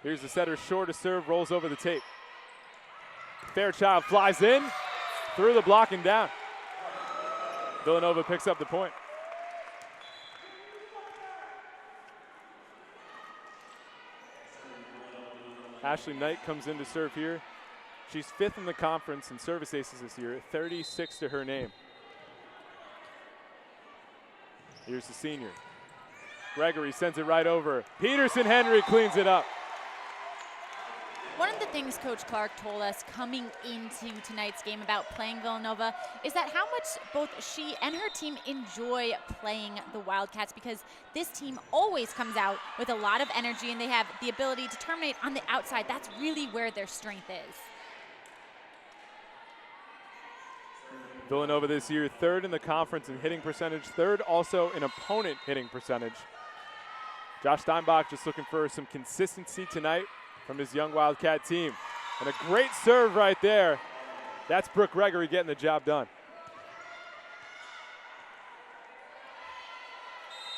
Here's the setter, short to serve, rolls over the tape. Fairchild flies in, through the block and down. Villanova picks up the point. Ashley Knight comes in to serve here. She's 5th in the conference in service aces this year, 36 to her name. Here's the senior. Gregory sends it right over. Peterson-Henry cleans it up. One of the things Coach Clark told us coming into tonight's game about playing Villanova is that how much both she and her team enjoy playing the Wildcats, because this team always comes out with a lot of energy and they have the ability to terminate on the outside. That's really where their strength is. Villanova this year, 3rd in the conference in hitting percentage, 3rd also in opponent hitting percentage. Josh Steinbach just looking for some consistency tonight from his young Wildcat team. And a great serve right there. That's Brooke Gregory getting the job done.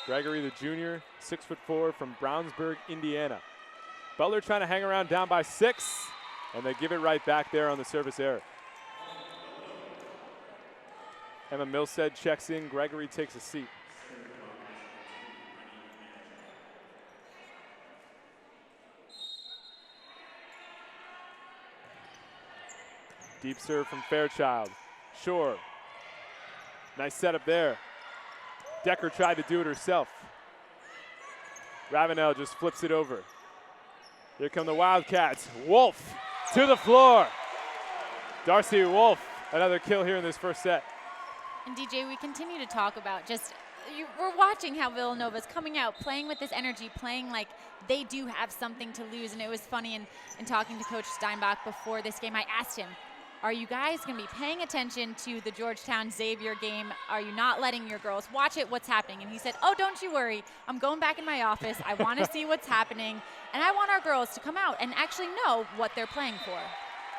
Gregory, the junior, 6'4" from Brownsburg, Indiana. Butler trying to hang around down by 6, and they give it right back there on the service error. Emma Milstead checks in. Gregory takes a seat. Deep serve from Fairchild. Shore. Nice setup there. Decker tried to do it herself. Ravenel just flips it over. Here come the Wildcats. Wolf to the floor. Darcy Wolf, another kill here in this first set. And DJ, we continue to talk about we're watching how Villanova is coming out, playing with this energy, playing like they do have something to lose. And it was funny in talking to Coach Steinbach before this game, I asked him, are you guys going to be paying attention to the Georgetown-Xavier game? Are you not letting your girls watch it? What's happening? And he said, oh, don't you worry. I'm going back in my office. I want to see what's happening. And I want our girls to come out and actually know what they're playing for.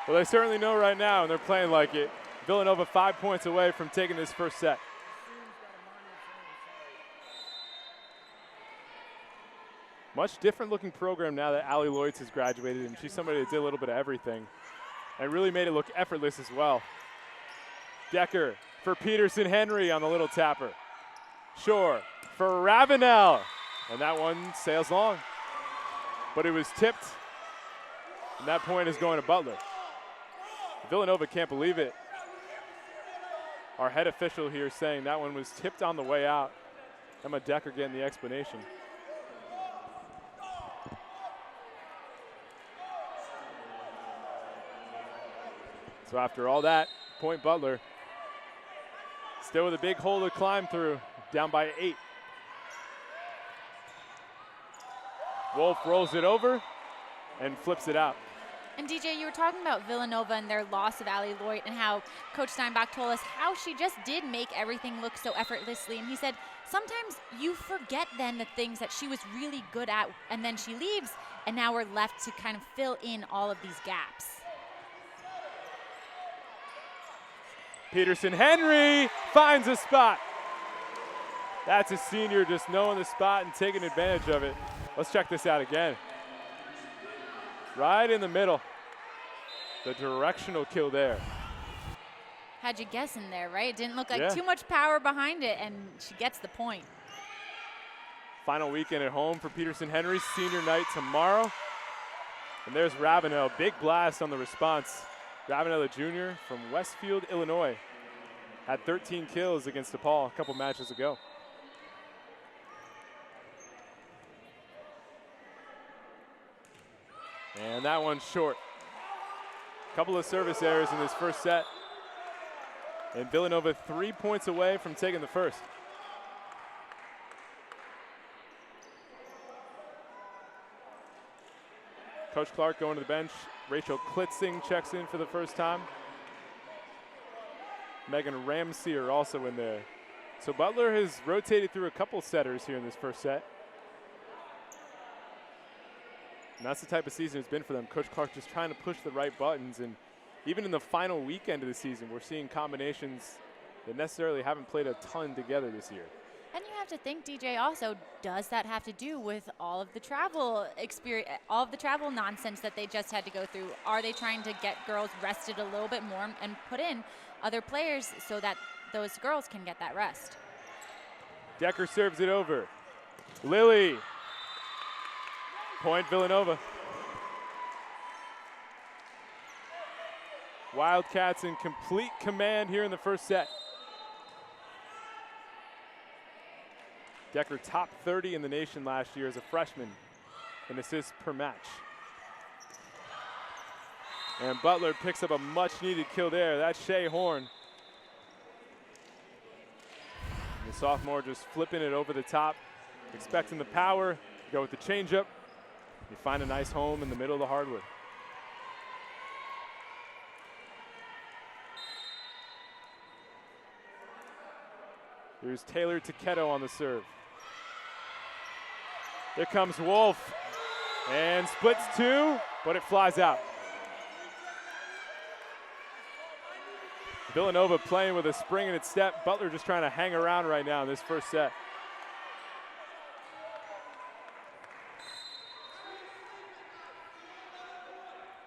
Well, they certainly know right now, and they're playing like it. Villanova 5 points away from taking this first set. Much different looking program now that Allie Lloyds has graduated, and she's somebody that did a little bit of everything and really made it look effortless as well. Decker for Peterson-Henry on the little tapper. Shore for Ravenel, and that one sails long. But it was tipped, and that point is going to Butler. Villanova can't believe it. Our head official here saying that one was tipped on the way out. Emma Decker getting the explanation. So after all that, point Butler. Still with a big hole to climb through, down by 8. Wolf rolls it over and flips it out. And DJ, you were talking about Villanova and their loss of Allie Lloyd and how Coach Steinbach told us how she just did make everything look so effortlessly. And he said, sometimes you forget then the things that she was really good at, and then she leaves, and now we're left to kind of fill in all of these gaps. Peterson-Henry finds a spot. That's a senior just knowing the spot and taking advantage of it. Let's check this out again. Right in the middle. The directional kill there. Had you guessing there, right? It didn't look like too much power behind it, and she gets the point. Final weekend at home for Peterson-Henry. Senior night tomorrow. And there's Ravenel. Big blast on the response. Ravenel, a junior from Westfield, Illinois. Had 13 kills against DePaul a couple matches ago. And that one's short. Couple of service errors in this first set. And Villanova 3 points away from taking the first. Coach Clark going to the bench. Rachel Klitzing checks in for the first time. Megan Ramsey are also in there. So Butler has rotated through a couple setters here in this first set. And that's the type of season it's been for them. Coach Clark just trying to push the right buttons. And even in the final weekend of the season, we're seeing combinations that necessarily haven't played a ton together this year. And you have to think, DJ, also, does that have to do with all of the travel experience, all of the travel nonsense that they just had to go through? Are they trying to get girls rested a little bit more and put in other players so that those girls can get that rest? Decker serves it over. Lily. Point Villanova. Wildcats in complete command here in the first set. Decker top 30 in the nation last year as a freshman in assists per match. And Butler picks up a much needed kill there. That's Shea Horn. And the sophomore just flipping it over the top, expecting the power, go with the changeup. You find a nice home in the middle of the hardwood. Here's Taylor Taketo on the serve. Here comes Wolf, and splits two, but it flies out. Villanova playing with a spring in its step. Butler just trying to hang around right now in this first set.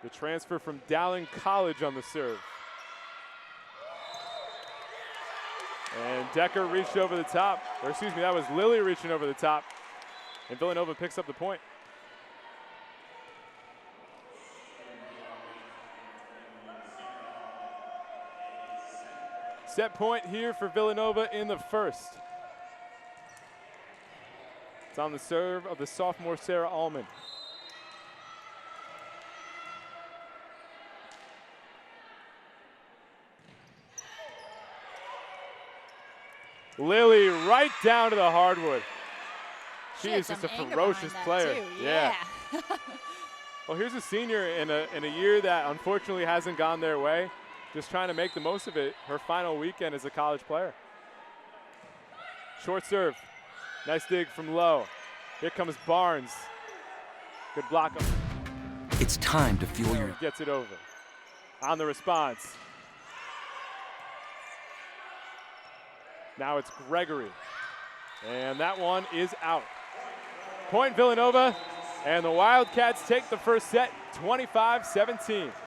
The transfer from Dowling College on the serve. And Decker reached over the top, or excuse me, that was Lily reaching over the top, and Villanova picks up the point. Set point here for Villanova in the first. It's on the serve of the sophomore Sarah Allman. Lily right down to the hardwood. She is just a ferocious player. Yeah. Well, here's a senior in a year that unfortunately hasn't gone their way. Just trying to make the most of it. Her final weekend as a college player. Short serve. Nice dig from low. Here comes Barnes. Good block. It's time to fuel your... Gets it over. On the response. Now it's Gregory. And that one is out. Point Villanova, and the Wildcats take the first set 25-17.